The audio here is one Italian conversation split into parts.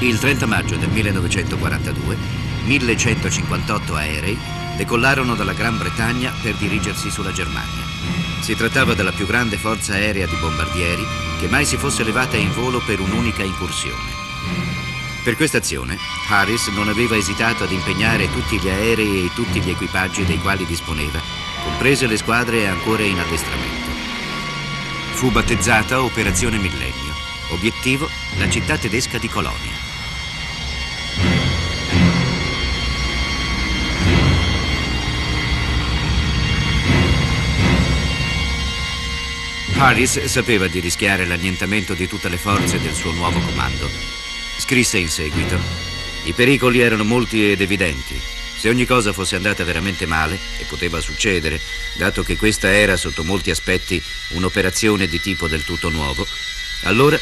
Il 30 maggio del 1942, 1158 aerei decollarono dalla Gran Bretagna per dirigersi sulla Germania. Si trattava della più grande forza aerea di bombardieri che mai si fosse levata in volo per un'unica incursione. Per questa azione, Harris non aveva esitato ad impegnare tutti gli aerei e tutti gli equipaggi dei quali disponeva, comprese le squadre ancora in addestramento. Fu battezzata Operazione Millennio. Obiettivo, la città tedesca di Colonia. Harris sapeva di rischiare l'annientamento di tutte le forze del suo nuovo comando. Scrisse in seguito: i pericoli erano molti ed evidenti. Se ogni cosa fosse andata veramente male, e poteva succedere, dato che questa era sotto molti aspetti un'operazione di tipo del tutto nuovo, allora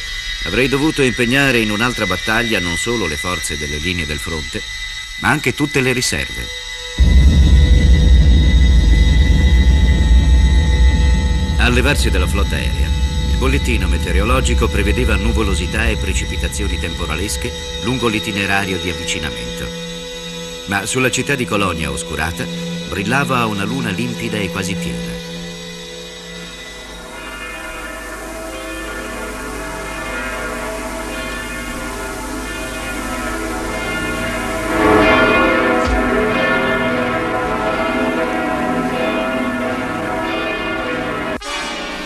avrei dovuto impegnare in un'altra battaglia non solo le forze delle linee del fronte, ma anche tutte le riserve. Al levarsi dalla flotta aerea, il bollettino meteorologico prevedeva nuvolosità e precipitazioni temporalesche lungo l'itinerario di avvicinamento. Ma sulla città di Colonia oscurata brillava una luna limpida e quasi piena.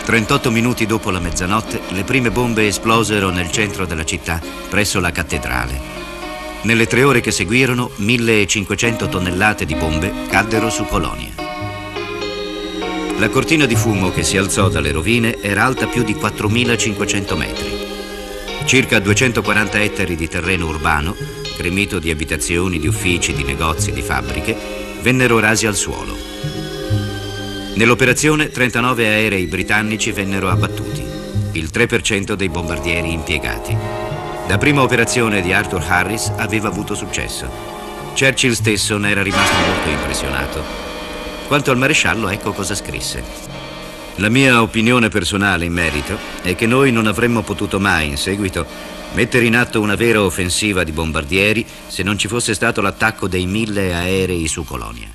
«38 minuti dopo la mezzanotte, le prime bombe esplosero nel centro della città, presso la cattedrale. Nelle 3 ore che seguirono, 1500 tonnellate di bombe caddero su Colonia. La cortina di fumo che si alzò dalle rovine era alta più di 4500 metri. Circa 240 ettari di terreno urbano, gremito di abitazioni, di uffici, di negozi, di fabbriche, vennero rasi al suolo. Nell'operazione 39 aerei britannici vennero abbattuti, il 3% dei bombardieri impiegati. La prima operazione di Arthur Harris aveva avuto successo. Churchill stesso ne era rimasto molto impressionato. Quanto al maresciallo, ecco cosa scrisse: la mia opinione personale in merito è che noi non avremmo potuto mai, in seguito, mettere in atto una vera offensiva di bombardieri se non ci fosse stato l'attacco dei 1000 aerei su Colonia.